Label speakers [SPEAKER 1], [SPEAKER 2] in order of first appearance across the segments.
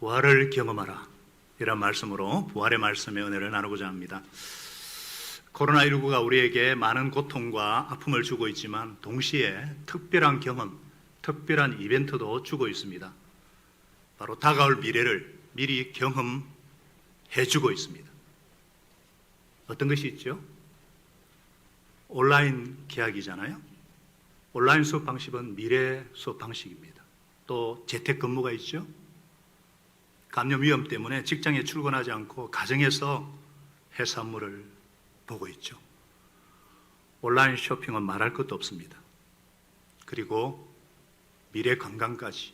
[SPEAKER 1] 부활을 경험하라, 이런 말씀으로 부활의 말씀의 은혜를 나누고자 합니다. 코로나19가 우리에게 많은 고통과 아픔을 주고 있지만 동시에 특별한 경험, 특별한 이벤트도 주고 있습니다. 바로 다가올 미래를 미리 경험해 주고 있습니다. 어떤 것이 있죠? 온라인 계약이잖아요. 온라인 수업 방식은 미래 수업 방식입니다. 또 재택근무가 있죠. 감염 위험 때문에 직장에 출근하지 않고 가정에서 회사 업무를 보고 있죠. 온라인 쇼핑은 말할 것도 없습니다. 그리고 미래 관광까지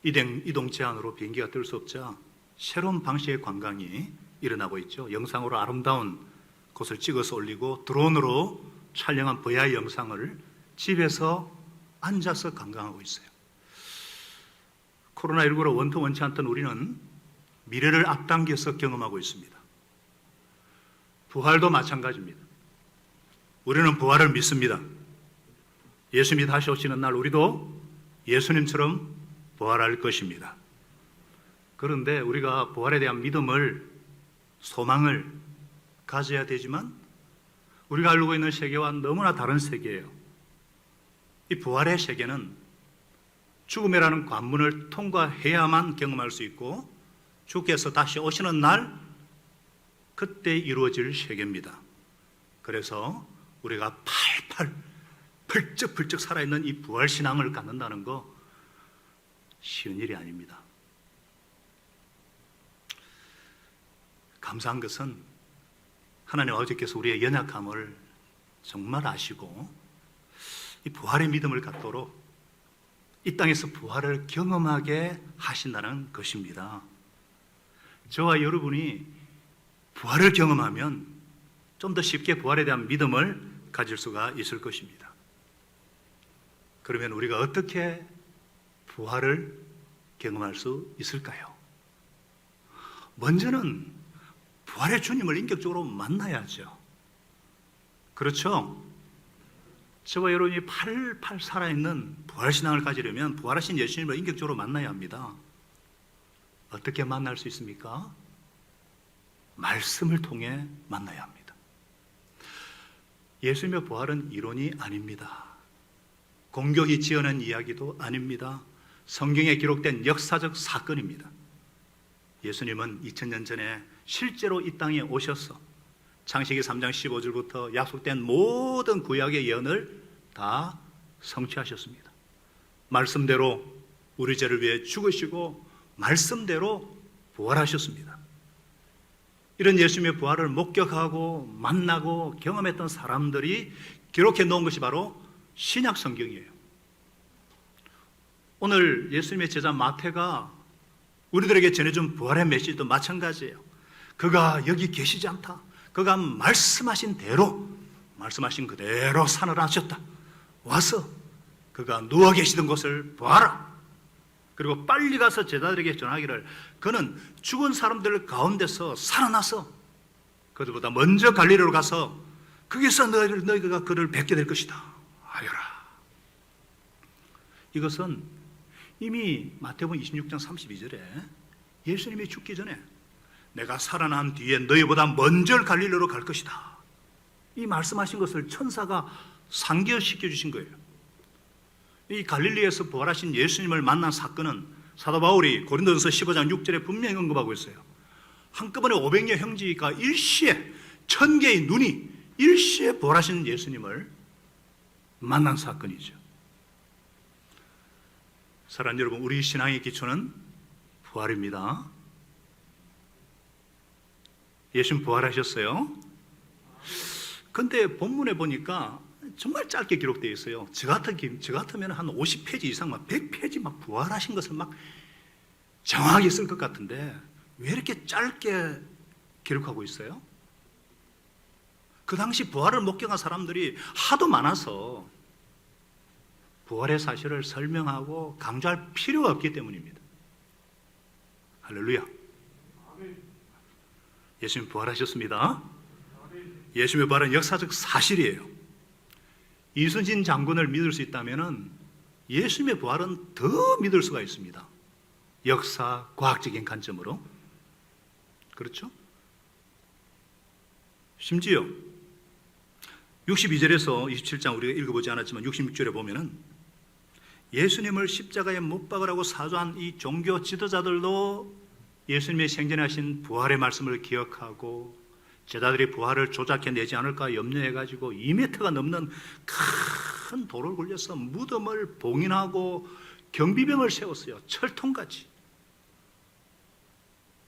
[SPEAKER 1] 이동 제한으로 비행기가 뜰 수 없자 새로운 방식의 관광이 일어나고 있죠. 영상으로 아름다운 곳을 찍어서 올리고 드론으로 촬영한 VR 영상을 집에서 앉아서 관광하고 있어요. 코로나19로 원통 원치 않던 우리는 미래를 앞당겨서 경험하고 있습니다. 부활도 마찬가지입니다. 우리는 부활을 믿습니다. 예수님이 다시 오시는 날 우리도 예수님처럼 부활할 것입니다. 그런데 우리가 부활에 대한 믿음을, 소망을 가져야 되지만 우리가 알고 있는 세계와 너무나 다른 세계예요. 이 부활의 세계는 죽음이라는 관문을 통과해야만 경험할 수 있고 주께서 다시 오시는 날 그때 이루어질 세계입니다. 그래서 우리가 팔팔 펄쩍펄쩍 살아있는 이 부활신앙을 갖는다는 거 쉬운 일이 아닙니다. 감사한 것은 하나님 아버지께서 우리의 연약함을 정말 아시고 이 부활의 믿음을 갖도록 이 땅에서 부활을 경험하게 하신다는 것입니다. 저와 여러분이 부활을 경험하면 좀 더 쉽게 부활에 대한 믿음을 가질 수가 있을 것입니다. 그러면 우리가 어떻게 부활을 경험할 수 있을까요? 먼저는 부활의 주님을 인격적으로 만나야죠. 그렇죠? 저와 여러분이 팔팔 살아있는 부활신앙을 가지려면 부활하신 예수님을 인격적으로 만나야 합니다. 어떻게 만날 수 있습니까? 말씀을 통해 만나야 합니다. 예수님의 부활은 이론이 아닙니다. 공교히 지어낸 이야기도 아닙니다. 성경에 기록된 역사적 사건입니다. 예수님은 2000년 전에 실제로 이 땅에 오셔서 창세기 3장 15절부터 약속된 모든 구약의 예언을 다 성취하셨습니다. 말씀대로 우리 죄를 위해 죽으시고 말씀대로 부활하셨습니다. 이런 예수님의 부활을 목격하고 만나고 경험했던 사람들이 기록해 놓은 것이 바로 신약 성경이에요. 오늘 예수님의 제자 마태가 우리들에게 전해준 부활의 메시지도 마찬가지예요. 그가 여기 계시지 않다. 그가 말씀하신 그대로 산을하셨다. 와서 그가 누워 계시던 곳을 보아라. 그리고 빨리 가서 제자들에게 전하기를 그는 죽은 사람들 가운데서 살아나서 그들보다 먼저 갈릴리로 가서 거기서 너희가 그를 뵙게 될 것이다 하여라. 이것은 이미 마태복음 26장 32절에 예수님이 죽기 전에 내가 살아난 뒤에 너희보다 먼저 갈릴리로 갈 것이다, 이 말씀하신 것을 천사가 상기시켜 주신 거예요. 이 갈릴리에서 부활하신 예수님을 만난 사건은 사도 바울이 고린도전서 15장 6절에 분명히 언급하고 있어요. 한꺼번에 500여 형제가 일시에 1000개의 눈이 일시에 부활하신 예수님을 만난 사건이죠. 사랑하는 여러분, 우리 신앙의 기초는 부활입니다. 예수님 부활하셨어요. 근데 본문에 보니까 정말 짧게 기록되어 있어요. 저 같으면 한 50페이지 이상, 100페이지 막 부활하신 것을 막 정확히 쓸 것 같은데 왜 이렇게 짧게 기록하고 있어요? 그 당시 부활을 목격한 사람들이 하도 많아서 부활의 사실을 설명하고 강조할 필요가 없기 때문입니다. 할렐루야. 예수님 부활하셨습니다. 예수님의 부활은 역사적 사실이에요. 이순신 장군을 믿을 수 있다면 예수님의 부활은 더 믿을 수가 있습니다. 역사, 과학적인 관점으로. 그렇죠? 심지어 62절에서 27장 우리가 읽어보지 않았지만 66절에 보면은 예수님을 십자가에 못 박으라고 사주한 이 종교 지도자들도 예수님의 생전하신 부활의 말씀을 기억하고 제자들이 부활을 조작해내지 않을까 염려해가지고 2m가 넘는 큰 돌을 굴려서 무덤을 봉인하고 경비병을 세웠어요. 철통같이.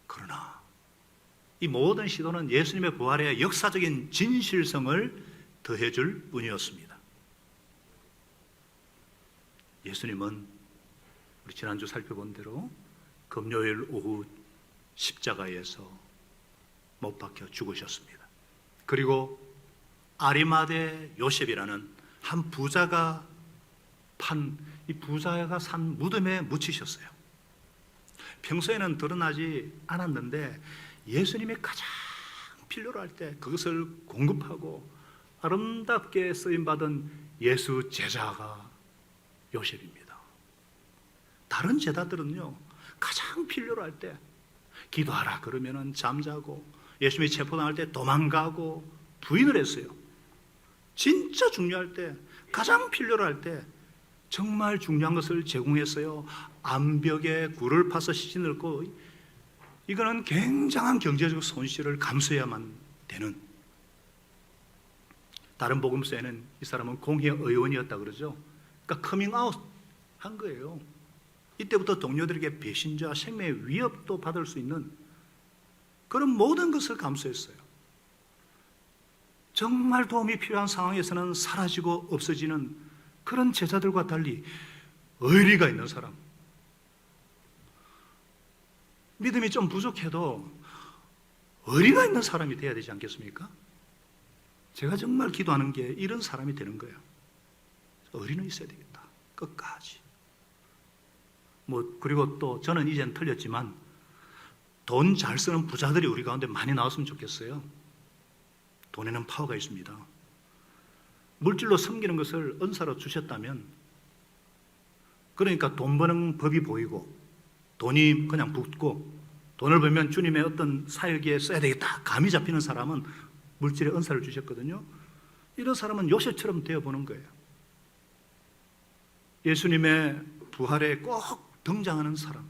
[SPEAKER 1] 그러나 이 모든 시도는 예수님의 부활의 역사적인 진실성을 더해줄 뿐이었습니다. 예수님은 우리 지난주 살펴본 대로 금요일 오후 십자가에서 못 박혀 죽으셨습니다. 그리고 아리마대 요셉이라는 한 부자가 이 부자가 산 무덤에 묻히셨어요. 평소에는 드러나지 않았는데 예수님이 가장 필요로 할 때 그것을 공급하고 아름답게 쓰임받은 예수 제자가 요셉입니다. 다른 제자들은요, 가장 필요로 할 때 기도하라 그러면은 잠자고 예수님이 체포당할 때 도망가고 부인을 했어요. 진짜 중요할 때, 가장 필요로 할 때 정말 중요한 것을 제공했어요. 암벽에 굴을 파서 시신 넣고, 이거는 굉장한 경제적 손실을 감수해야만 되는. 다른 복음서에는 이 사람은 공회 의원이었다 그러죠. 그러니까 커밍아웃 한 거예요. 이때부터 동료들에게 배신자, 생명의 위협도 받을 수 있는 그런 모든 것을 감수했어요. 정말 도움이 필요한 상황에서는 사라지고 없어지는 그런 제자들과 달리 의리가 있는 사람, 믿음이 좀 부족해도 의리가 있는 사람이 돼야 되지 않겠습니까? 제가 정말 기도하는 게 이런 사람이 되는 거예요. 의리는 있어야 되겠다, 끝까지. 그리고 또 저는 이제는 틀렸지만 돈 잘 쓰는 부자들이 우리 가운데 많이 나왔으면 좋겠어요. 돈에는 파워가 있습니다. 물질로 섬기는 것을 은사로 주셨다면, 그러니까 돈 버는 법이 보이고 돈이 그냥 붙고 돈을 벌면 주님의 어떤 사역에 써야 되겠다 감이 잡히는 사람은 물질의 은사를 주셨거든요. 이런 사람은 요셉처럼 되어보는 거예요. 예수님의 부활에 꼭 등장하는 사람,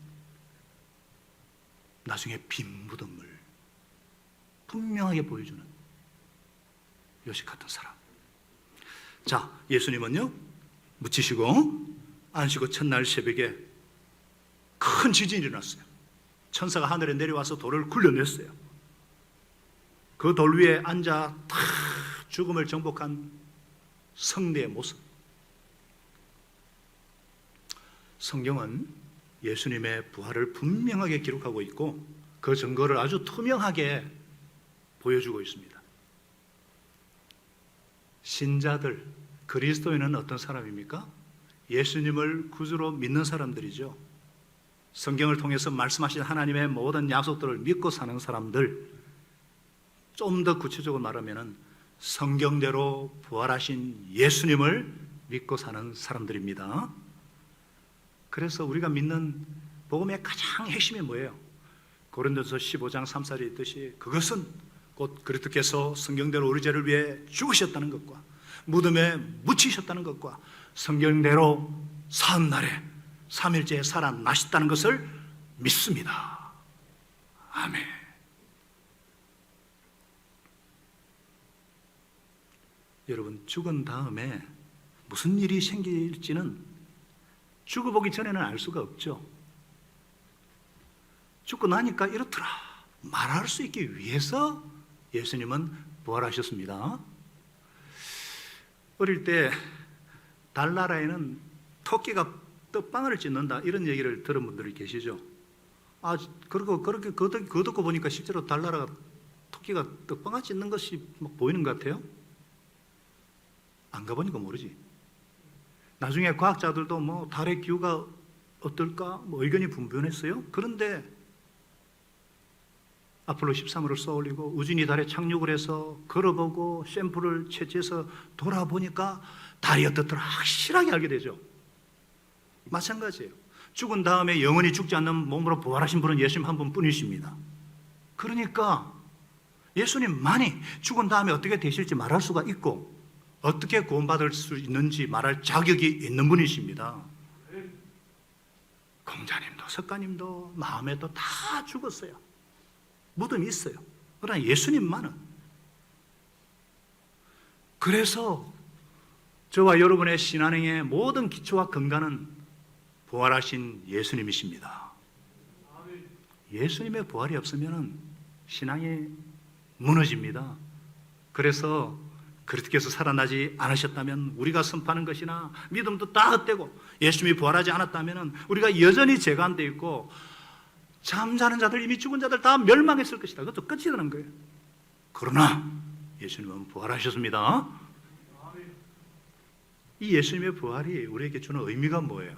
[SPEAKER 1] 나중에 빈 무덤을 분명하게 보여주는 요셉 같은 사람. 자, 예수님은요, 묻히시고 안식구 첫날 새벽에 큰 지진이 일어났어요. 천사가 하늘에 내려와서 돌을 굴려냈어요. 그 돌 위에 앉아 다 죽음을 정복한 성례의 모습. 성경은 예수님의 부활을 분명하게 기록하고 있고 그 증거를 아주 투명하게 보여주고 있습니다. 신자들, 그리스도인은 어떤 사람입니까? 예수님을 구주로 믿는 사람들이죠. 성경을 통해서 말씀하신 하나님의 모든 약속들을 믿고 사는 사람들, 좀 더 구체적으로 말하면 성경대로 부활하신 예수님을 믿고 사는 사람들입니다. 그래서 우리가 믿는 복음의 가장 핵심이 뭐예요? 고린도서 15장 3절에 있듯이 그것은 곧 그리스도께서 성경대로 우리 죄를 위해 죽으셨다는 것과 무덤에 묻히셨다는 것과 성경대로 사흘날에 3일째에 살아나셨다는 것을 믿습니다. 아멘. 여러분, 죽은 다음에 무슨 일이 생길지는 죽어보기 전에는 알 수가 없죠. 죽고 나니까 이렇더라 말할 수 있기 위해서 예수님은 부활하셨습니다. 어릴 때 달나라에는 토끼가 떡방아를 찢는다 이런 얘기를 들은 분들이 계시죠. 그리고 그렇게 그거 듣고 보니까 실제로 달나라가 토끼가 떡방아 찢는 것이 막 보이는 것 같아요. 안 가보니까 모르지. 나중에 과학자들도 달의 기후가 어떨까 의견이 분분했어요. 그런데 아폴로 13호를 쏘아올리고 우진이 달에 착륙을 해서 걸어보고 샘플을 채취해서 돌아보니까 달이 어떻더라 확실하게 알게 되죠. 마찬가지예요. 죽은 다음에 영원히 죽지 않는 몸으로 부활하신 분은 예수님 한 분뿐이십니다. 그러니까 예수님만이 죽은 다음에 어떻게 되실지 말할 수가 있고 어떻게 구원받을 수 있는지 말할 자격이 있는 분이십니다. 공자님도 석가님도 마음에도 다 죽었어요. 무덤이 있어요. 그러나 예수님만은. 그래서 저와 여러분의 신앙의 모든 기초와 근간은 부활하신 예수님이십니다. 예수님의 부활이 없으면 신앙이 무너집니다. 그래서 그리스도께서 살아나지 않으셨다면 우리가 선포하는 것이나 믿음도 다 헛되고 예수님이 부활하지 않았다면 우리가 여전히 죄가 안 돼 있고 잠자는 자들, 이미 죽은 자들 다 멸망했을 것이다. 그것도 끝이 되는 거예요. 그러나 예수님은 부활하셨습니다. 이 예수님의 부활이 우리에게 주는 의미가 뭐예요?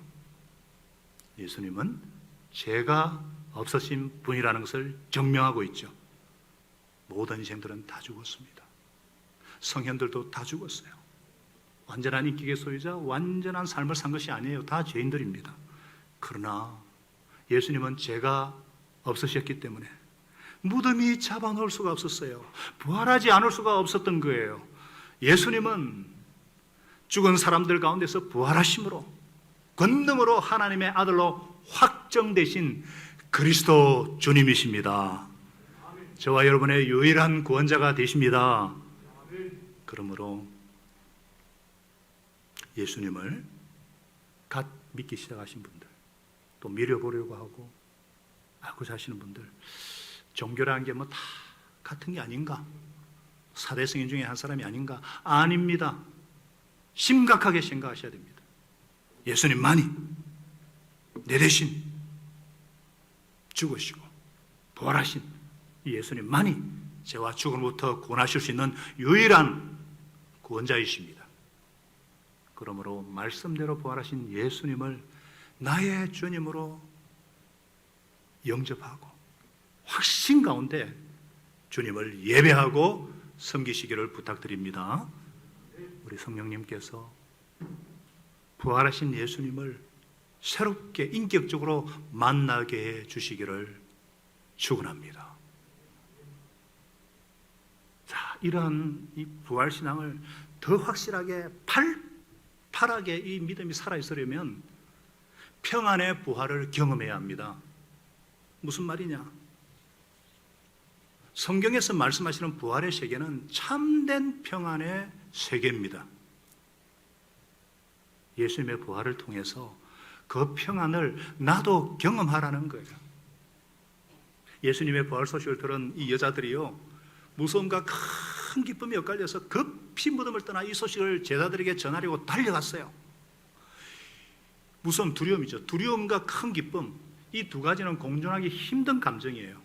[SPEAKER 1] 예수님은 죄가 없으신 분이라는 것을 증명하고 있죠. 모든 인생들은 다 죽었습니다. 성현들도 다 죽었어요. 완전한 인격의 소유자, 완전한 삶을 산 것이 아니에요. 다 죄인들입니다. 그러나 예수님은 죄가 없으셨기 때문에 무덤이 잡아놓을 수가 없었어요. 부활하지 않을 수가 없었던 거예요. 예수님은 죽은 사람들 가운데서 부활하심으로 권능으로 하나님의 아들로 확정되신 그리스도 주님이십니다. 저와 여러분의 유일한 구원자가 되십니다. 그러므로 예수님을 갓 믿기 시작하신 분들, 또 믿어보려고 하고 알고 사시는 분들, 종교라는 게 뭐 다 같은 게 아닌가? 사대 성인 중에 한 사람이 아닌가? 아닙니다. 심각하게 생각하셔야 됩니다. 예수님만이 내 대신 죽으시고 부활하신 이 예수님만이 죄와 죽음부터 구원하실 수 있는 유일한 구원자이십니다. 그러므로 말씀대로 부활하신 예수님을 나의 주님으로 영접하고 확신 가운데 주님을 예배하고 섬기시기를 부탁드립니다. 우리 성령님께서 부활하신 예수님을 새롭게 인격적으로 만나게 해 주시기를 축원합니다. 자, 이러한 이 부활신앙을 더 확실하게 팔팔하게 이 믿음이 살아있으려면 평안의 부활을 경험해야 합니다. 무슨 말이냐? 성경에서 말씀하시는 부활의 세계는 참된 평안의 세계입니다. 예수님의 부활을 통해서 그 평안을 나도 경험하라는 거예요. 예수님의 부활 소식을 들은 이 여자들이요, 무서움과 큰 기쁨이 엇갈려서 급히 무덤을 떠나 이 소식을 제자들에게 전하려고 달려갔어요. 무서움, 두려움이죠. 두려움과 큰 기쁨, 이 두 가지는 공존하기 힘든 감정이에요.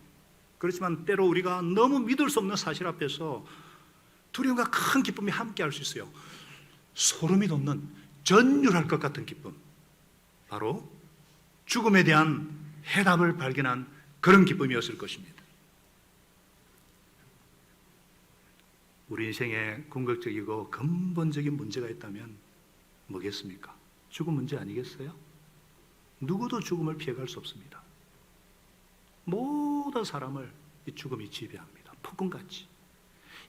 [SPEAKER 1] 그렇지만 때로 우리가 너무 믿을 수 없는 사실 앞에서 두려움과 큰 기쁨이 함께 할 수 있어요. 소름이 돋는 전율할 것 같은 기쁨, 바로 죽음에 대한 해답을 발견한 그런 기쁨이었을 것입니다. 우리 인생에 궁극적이고 근본적인 문제가 있다면 뭐겠습니까? 죽음 문제 아니겠어요? 누구도 죽음을 피해갈 수 없습니다. 모든 사람을 이 죽음이 지배합니다. 폭군같이.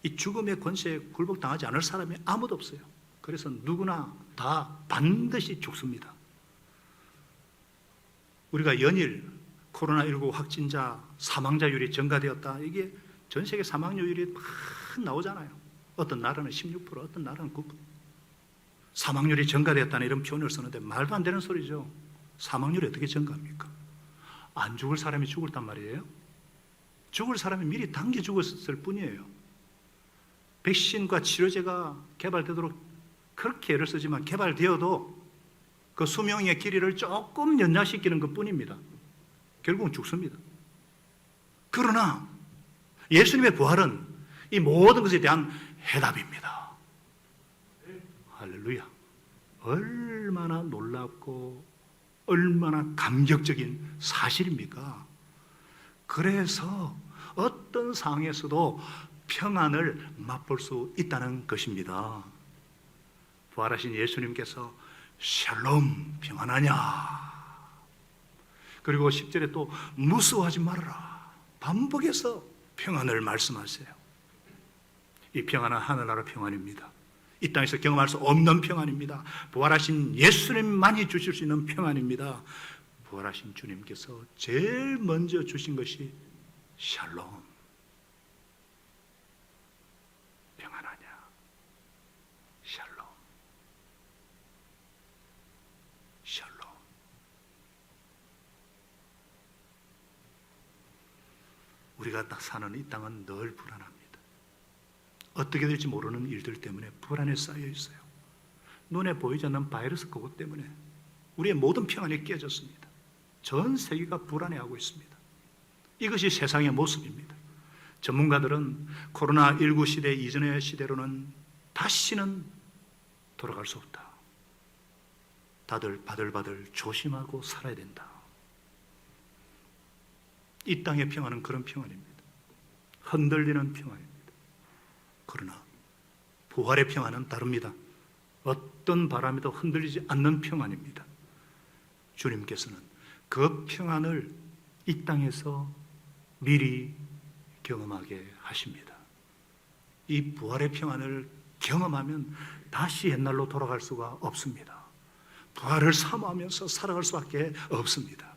[SPEAKER 1] 이 죽음의 권세에 굴복당하지 않을 사람이 아무도 없어요. 그래서 누구나 다 반드시 죽습니다. 우리가 연일 코로나19 확진자 사망자율이 증가되었다, 이게 전 세계 사망률이 막 나오잖아요. 어떤 나라는 16%, 어떤 나라는 9%. 사망률이 증가되었다는 이런 표현을 쓰는데 말도 안 되는 소리죠. 사망률이 어떻게 증가합니까? 안 죽을 사람이 죽었단 말이에요. 죽을 사람이 미리 당겨 죽었을 뿐이에요. 백신과 치료제가 개발되도록 그렇게 애를 쓰지만 개발되어도 그 수명의 길이를 조금 연장시키는 것 뿐입니다. 결국은 죽습니다. 그러나 예수님의 부활은 이 모든 것에 대한 해답입니다. 할렐루야. 얼마나 놀랍고 얼마나 감격적인 사실입니까? 그래서 어떤 상황에서도 평안을 맛볼 수 있다는 것입니다. 부활하신 예수님께서 샬롬, 평안하냐, 그리고 10절에 또 무서워하지 말아라. 반복해서 평안을 말씀하세요. 이 평안은 하늘나라 평안입니다. 이 땅에서 경험할 수 없는 평안입니다. 부활하신 예수님만이 주실 수 있는 평안입니다. 부활하신 주님께서 제일 먼저 주신 것이 샬롬. 평안하냐? 샬롬. 샬롬. 우리가 딱 사는 이 땅은 늘 불안합니다. 어떻게 될지 모르는 일들 때문에 불안에 쌓여 있어요. 눈에 보이지 않는 바이러스 그것 때문에 우리의 모든 평안이 깨졌습니다. 전 세계가 불안해하고 있습니다. 이것이 세상의 모습입니다. 전문가들은 코로나19 시대 이전의 시대로는 다시는 돌아갈 수 없다. 다들 바들바들 조심하고 살아야 된다. 이 땅의 평안은 그런 평안입니다. 흔들리는 평안입니다. 그러나 부활의 평안은 다릅니다. 어떤 바람에도 흔들리지 않는 평안입니다. 주님께서는 그 평안을 이 땅에서 미리 경험하게 하십니다. 이 부활의 평안을 경험하면 다시 옛날로 돌아갈 수가 없습니다. 부활을 사모하면서 살아갈 수밖에 없습니다.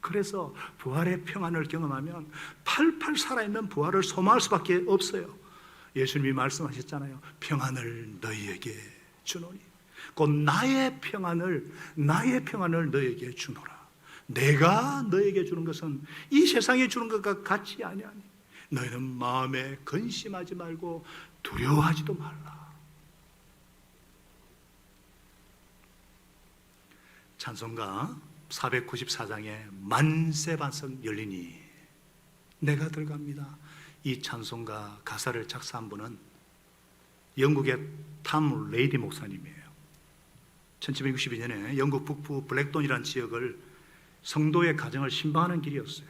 [SPEAKER 1] 그래서 부활의 평안을 경험하면 팔팔 살아있는 부활을 소망할 수밖에 없어요. 예수님이 말씀하셨잖아요. 평안을 너희에게 주노니 곧 나의 평안을 너희에게 주노라. 내가 너희에게 주는 것은 이 세상에 주는 것과 같지 아니하니 너희는 마음에 근심하지 말고 두려워하지도 말라. 찬송가 494장에 만세반석 열리니 내가 들어갑니다. 이 찬송가 가사를 작사한 분은 영국의 탐 레이디 목사님이에요. 1762년에 영국 북부 블랙돈이라는 지역을 성도의 가정을 신방하는 길이었어요.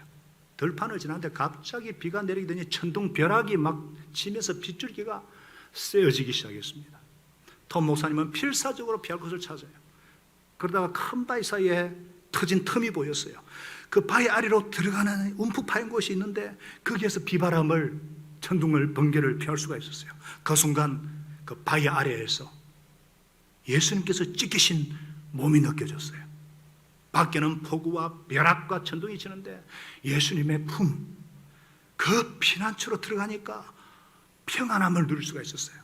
[SPEAKER 1] 들판을 지나는데 갑자기 비가 내리더니 천둥 벼락이 막 치면서 빗줄기가 쐬어지기 시작했습니다. 톰 목사님은 필사적으로 피할 곳을 찾아요. 그러다가 큰 바위 사이에 터진 틈이 보였어요. 그 바위 아래로 들어가는 움푹 파인 곳이 있는데 거기에서 비바람을, 천둥을, 번개를 피할 수가 있었어요. 그 순간 그 바위 아래에서 예수님께서 찢기신 몸이 느껴졌어요. 밖에는 폭우와 벼락과 천둥이 치는데 예수님의 품, 그 피난처로 들어가니까 평안함을 누릴 수가 있었어요.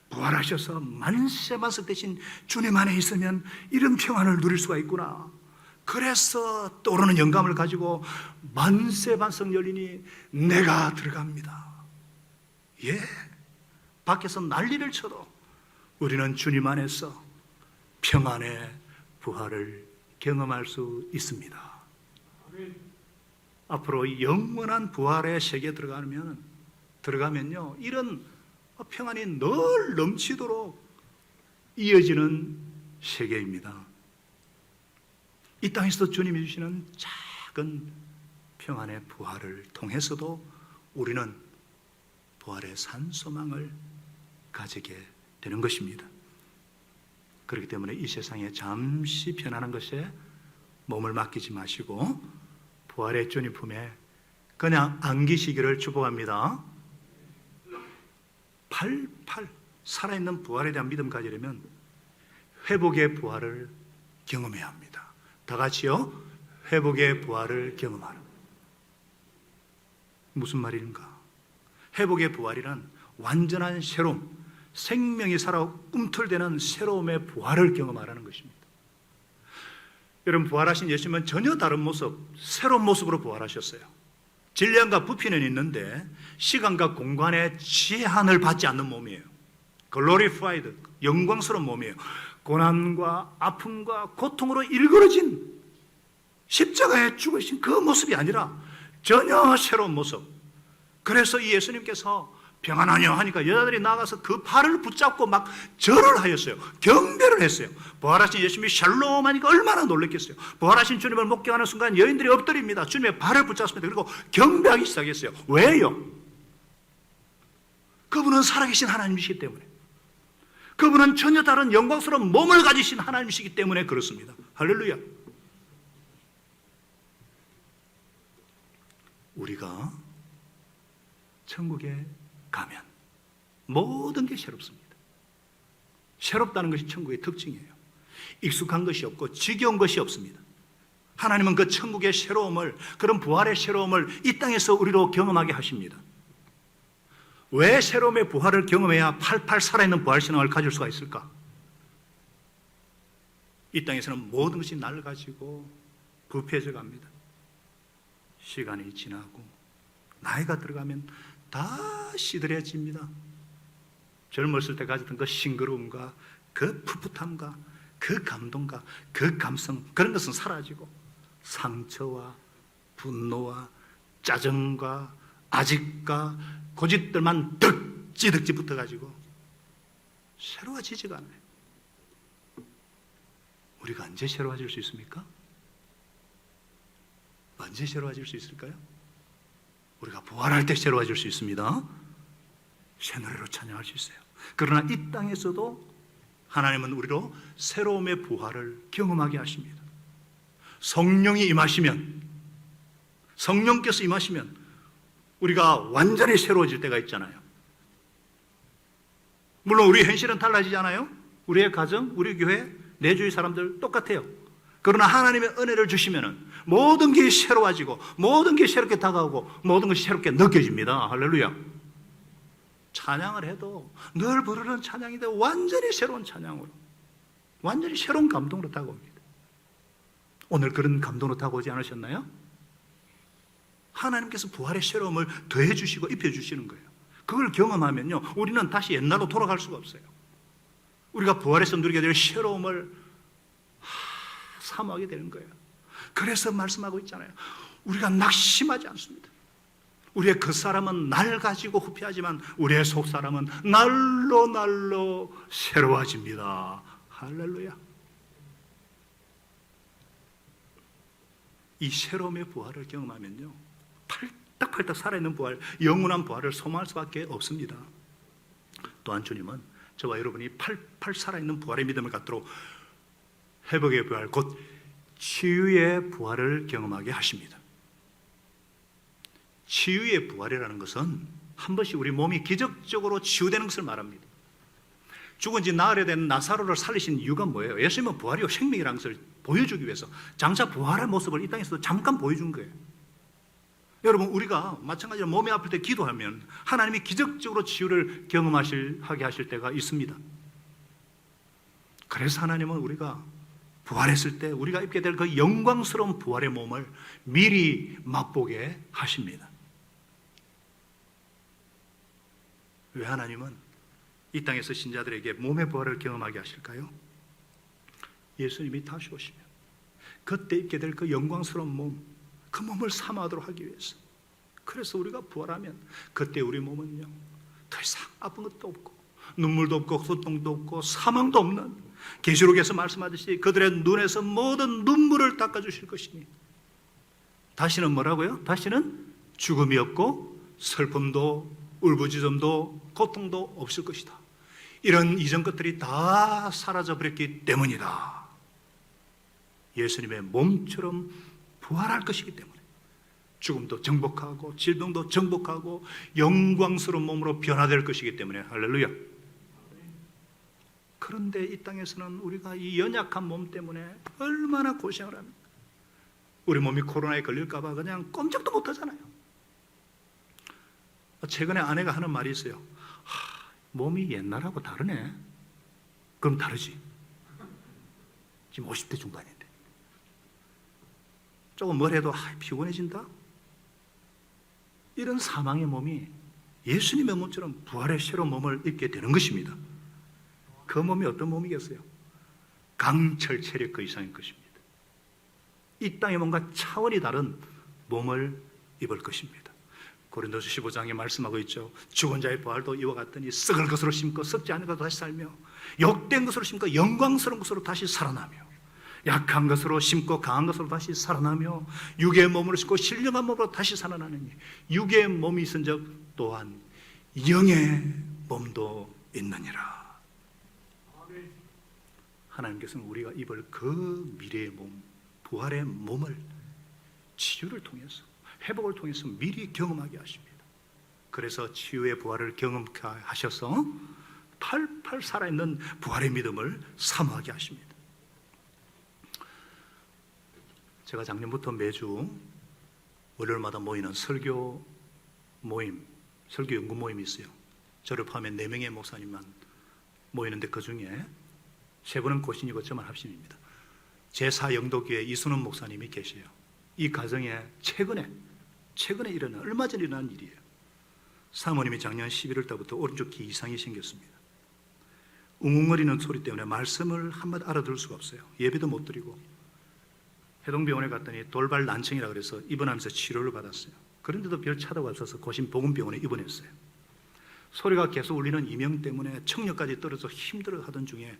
[SPEAKER 1] 부활하셔서 만세만석 대신 주님 안에 있으면 이런 평안을 누릴 수가 있구나. 그래서 떠오르는 영감을 가지고 만세반석 열리니 내가 들어갑니다. 예, 밖에서 난리를 쳐도 우리는 주님 안에서 평안의 부활을 경험할 수 있습니다. 앞으로 영원한 부활의 세계에 들어가면요, 이런 평안이 늘 넘치도록 이어지는 세계입니다. 이 땅에서도 주님이 주시는 작은 평안의 부활을 통해서도 우리는 부활의 산소망을 가지게 되는 것입니다. 그렇기 때문에 이 세상에 잠시 편안한 것에 몸을 맡기지 마시고 부활의 주님 품에 그냥 안기시기를 축복합니다. 팔팔 살아있는 부활에 대한 믿음 가지려면 회복의 부활을 경험해야 합니다. 다 같이요. 회복의 부활을 경험하라. 무슨 말인가? 회복의 부활이란 완전한 새로움, 생명이 살아 꿈틀대는 새로움의 부활을 경험하라는 것입니다. 여러분, 부활하신 예수님은 전혀 다른 모습, 새로운 모습으로 부활하셨어요. 질량과 부피는 있는데 시간과 공간의 제한을 받지 않는 몸이에요. 글로리파이드, 영광스러운 몸이에요. 고난과 아픔과 고통으로 일그러진 십자가에 죽으신 그 모습이 아니라 전혀 새로운 모습. 그래서 이 예수님께서 평안하냐 하니까 여자들이 나가서 그 팔을 붙잡고 막 절을 하였어요. 경배를 했어요. 부활하신 예수님이 샬롬 하니까 얼마나 놀랐겠어요. 부활하신 주님을 목격하는 순간 여인들이 엎드립니다. 주님의 발을 붙잡습니다. 그리고 경배하기 시작했어요. 왜요? 그분은 살아계신 하나님이시기 때문에, 그분은 전혀 다른 영광스러운 몸을 가지신 하나님이시기 때문에 그렇습니다. 할렐루야. 우리가 천국에 가면 모든 게 새롭습니다. 새롭다는 것이 천국의 특징이에요. 익숙한 것이 없고 지겨운 것이 없습니다. 하나님은 그 천국의 새로움을, 그런 부활의 새로움을 이 땅에서 우리로 경험하게 하십니다. 왜 새로움의 부활을 경험해야 팔팔 살아있는 부활신앙을 가질 수가 있을까? 이 땅에서는 모든 것이 낡아지고 부패해져 갑니다. 시간이 지나고 나이가 들어가면 다 시들해집니다. 젊었을 때 가졌던 그 싱그러움과 그 풋풋함과 그 감동과 그 감성, 그런 것은 사라지고 상처와 분노와 짜증과 아직과 고집들만 덕지덕지 붙어가지고 새로워지지가 않아요. 우리가 언제 새로워질 수 있습니까? 언제 새로워질 수 있을까요? 우리가 부활할 때 새로워질 수 있습니다. 새 노래로 찬양할 수 있어요. 그러나 이 땅에서도 하나님은 우리로 새로움의 부활을 경험하게 하십니다. 성령이 임하시면, 성령께서 임하시면 우리가 완전히 새로워질 때가 있잖아요. 물론 우리 현실은 달라지잖아요. 우리의 가정, 우리 교회, 내 주위 사람들 똑같아요. 그러나 하나님의 은혜를 주시면 모든 게 새로워지고 모든 게 새롭게 다가오고 모든 것이 새롭게 느껴집니다. 할렐루야. 찬양을 해도 늘 부르는 찬양인데 완전히 새로운 찬양으로, 완전히 새로운 감동으로 다가옵니다. 오늘 그런 감동으로 다가오지 않으셨나요? 하나님께서 부활의 새로움을 더해 주시고 입혀 주시는 거예요. 그걸 경험하면요, 우리는 다시 옛날로 돌아갈 수가 없어요. 우리가 부활에서 누리게 될 새로움을 사모하게 되는 거예요. 그래서 말씀하고 있잖아요. 우리가 낙심하지 않습니다. 우리의 겉사람은 낡아지고 후피하지만 우리의 속사람은 날로 새로워집니다. 할렐루야. 이 새로움의 부활을 경험하면요, 팔딱팔딱 살아있는 부활, 영원한 부활을 소망할 수밖에 없습니다. 또한 주님은 저와 여러분이 팔팔 살아있는 부활의 믿음을 갖도록 회복의 부활, 곧 치유의 부활을 경험하게 하십니다. 치유의 부활이라는 것은 한 번씩 우리 몸이 기적적으로 치유되는 것을 말합니다. 죽은 지 나흘에 된 나사로를 살리신 이유가 뭐예요? 예수님은 부활이요 생명이라는 것을 보여주기 위해서 장차 부활의 모습을 이 땅에서도 잠깐 보여준 거예요. 여러분, 우리가 마찬가지로 몸이 아플 때 기도하면 하나님이 기적적으로 치유를 경험하게 하실 때가 있습니다. 그래서 하나님은 우리가 부활했을 때 우리가 입게 될 그 영광스러운 부활의 몸을 미리 맛보게 하십니다. 왜 하나님은 이 땅에서 신자들에게 몸의 부활을 경험하게 하실까요? 예수님이 다시 오시면 그때 입게 될 그 영광스러운 몸, 그 몸을 사모하도록 하기 위해서. 그래서 우리가 부활하면 그때 우리 몸은요, 더 이상 아픈 것도 없고 눈물도 없고 고통도 없고 사망도 없는, 계시록에서 말씀하듯이 그들의 눈에서 모든 눈물을 닦아주실 것이니 다시는 뭐라고요? 다시는 죽음이 없고 슬픔도 울부짖음도 고통도 없을 것이다. 이런 이전 것들이 다 사라져버렸기 때문이다. 예수님의 몸처럼 부활할 것이기 때문에 죽음도 정복하고 질병도 정복하고 영광스러운 몸으로 변화될 것이기 때문에. 할렐루야. 그런데 이 땅에서는 우리가 이 연약한 몸 때문에 얼마나 고생을 합니까? 우리 몸이 코로나에 걸릴까 봐 그냥 꼼짝도 못 하잖아요. 최근에 아내가 하는 말이 있어요. 몸이 옛날하고 다르네. 그럼 다르지. 지금 50대 중반인데 조금 뭘 해도 피곤해진다? 이런 사망의 몸이 예수님의 몸처럼 부활의 새로운 몸을 입게 되는 것입니다. 그 몸이 어떤 몸이겠어요? 강철 체력 그 이상인 것입니다. 이 땅의 몸과 차원이 다른 몸을 입을 것입니다. 고린도서 15장에 말씀하고 있죠. 죽은 자의 부활도 이와 같더니 썩을 것으로 심고 썩지 않은 것으로 다시 살며 욕된 것으로 심고 영광스러운 것으로 다시 살아나며 약한 것으로 심고 강한 것으로 다시 살아나며 육의 몸으로 심고 신령한 몸으로 다시 살아나느니 육의 몸이 있은즉 또한 영의 몸도 있느니라. 하나님께서는 우리가 입을 그 미래의 몸, 부활의 몸을 치유를 통해서, 회복을 통해서 미리 경험하게 하십니다. 그래서 치유의 부활을 경험하셔서 팔팔 살아있는 부활의 믿음을 사모하게 하십니다. 제가 작년부터 매주 월요일마다 모이는 설교 모임, 설교 연구 모임이 있어요. 저를 포함해 4명의 목사님만 모이는데 그 중에 3분은 고신이고 저만 합심입니다. 제4영도교회 이순원 목사님이 계세요. 이 가정에 최근에 일어난, 얼마 전에 일어난 일이에요. 사모님이 작년 11월 달부터 오른쪽 귀 이상이 생겼습니다. 웅웅거리는 소리 때문에 말씀을 한마디 알아들을 수가 없어요. 예배도 못 드리고 해동병원에 갔더니 돌발 난청이라 그래서 입원하면서 치료를 받았어요. 그런데도 별 차도가 없어서 고신 보건병원에 입원했어요. 소리가 계속 울리는 이명 때문에 청력까지 떨어져 힘들어하던 중에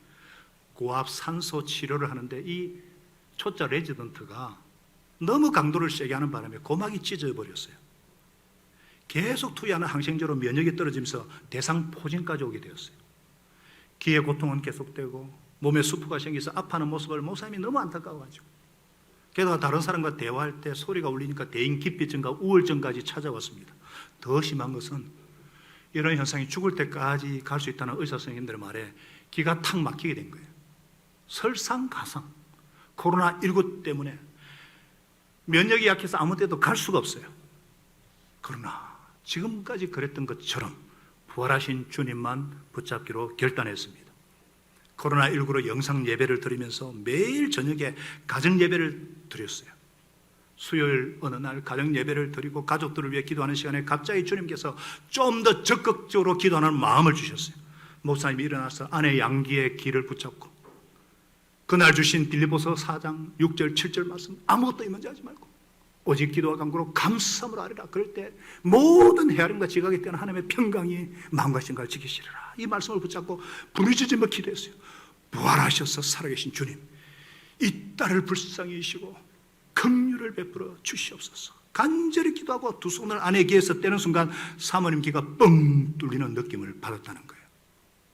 [SPEAKER 1] 고압 산소 치료를 하는데 이 초짜 레지던트가 너무 강도를 세게 하는 바람에 고막이 찢어버렸어요. 계속 투여하는 항생제로 면역이 떨어지면서 대상포진까지 오게 되었어요. 귀의 고통은 계속되고 몸에 수포가 생겨서 아파하는 모습을 목사님이 너무 안타까워가지고, 게다가 다른 사람과 대화할 때 소리가 울리니까 대인기피증과 우울증까지 찾아왔습니다. 더 심한 것은 이런 현상이 죽을 때까지 갈 수 있다는 의사 선생님들의 말에 기가 탁 막히게 된 거예요. 설상가상 코로나19 때문에 면역이 약해서 아무 데도 갈 수가 없어요. 그러나 지금까지 그랬던 것처럼 부활하신 주님만 붙잡기로 결단했습니다. 코로나19로 영상 예배를 드리면서 매일 저녁에 가정 예배를 드렸어요. 수요일 어느 날 가정 예배를 드리고 가족들을 위해 기도하는 시간에 갑자기 주님께서 좀 더 적극적으로 기도하는 마음을 주셨어요. 목사님이 일어나서 아내 양기의 귀를 붙잡고 그날 주신 빌립보서 4장 6절 7절 말씀, 아무것도 임하지 말고 오직 기도와 간구로 감사함으로 하리라. 그럴 때 모든 헤아림과 지각에 뛰어난 하나님의 평강이 마음과 생각을 지키시리라. 이 말씀을 붙잡고 부르짖으며 기도했어요. 부활하셔서 살아계신 주님, 이 딸을 불쌍히 여기시고 긍휼을 베풀어 주시옵소서. 간절히 기도하고 두 손을 아내 귀에서 떼는 순간 사모님 귀가 뻥 뚫리는 느낌을 받았다는 거예요.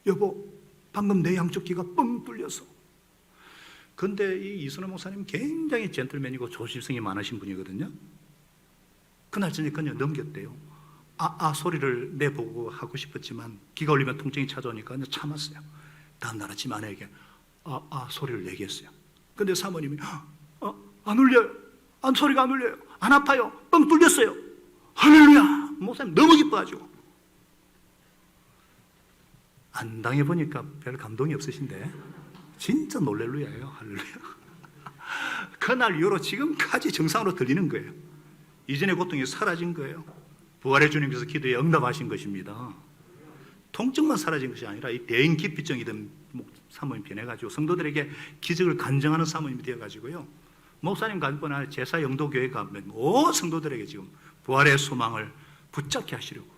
[SPEAKER 1] 여보, 방금 내 양쪽 귀가 뻥 뚫려서. 근데 이 이순원 목사님 굉장히 젠틀맨이고 조심성이 많으신 분이거든요. 그날 저녁에 그냥 넘겼대요. 소리를 내보고 하고 싶었지만 귀가 울리면 통증이 찾아오니까 그냥 참았어요. 다음날 아침 아내에게 소리를 내겠어요. 근데 사모님이 안 울려요. 소리가 안 울려요. 안 아파요. 뻥 뚫렸어요. 할렐루야. 목사님 너무 기뻐가지고. 안 당해보니까 별 감동이 없으신데 진짜 놀렐루야예요. 할렐루야. 그날 이후로 지금까지 정상으로 들리는 거예요. 이전의 고통이 사라진 거예요. 부활의 주님께서 기도에 응답하신 것입니다. 통증만 사라진 것이 아니라 이 대인기피증이든 사모님 변해가지고 성도들에게 기적을 간증하는 사모님이 되어가지고요, 목사님 가족뿐 아니라 제4영도교회 가면 온 성도들에게 지금 부활의 소망을 붙잡게 하시려고,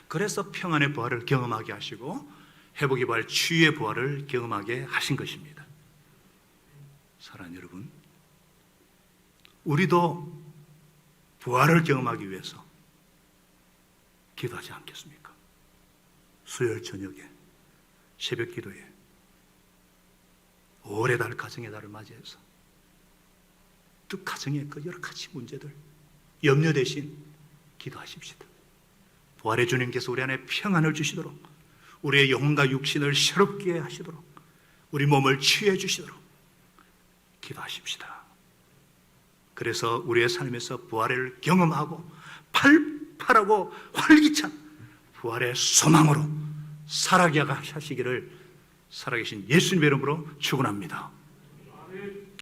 [SPEAKER 1] 그래서 평안의 부활을 경험하게 하시고 회복의 부활, 치유의 부활을 경험하게 하신 것입니다. 사랑하는 여러분, 우리도 부활을 경험하기 위해서 기도하지 않겠습니까? 수요일 저녁에 새벽 기도에 오래 달 가정의 달을 맞이해서 그 가정의 그 여러 가지 문제들 염려 대신 기도하십시다. 부활의 주님께서 우리 안에 평안을 주시도록, 우리의 영혼과 육신을 새롭게 하시도록, 우리 몸을 치유해 주시도록 기도하십시다. 그래서 우리의 삶에서 부활을 경험하고 팔팔하고 활기찬 부활의 소망으로 살아가게 하시기를 살아계신 예수님의 이름으로 축원합니다.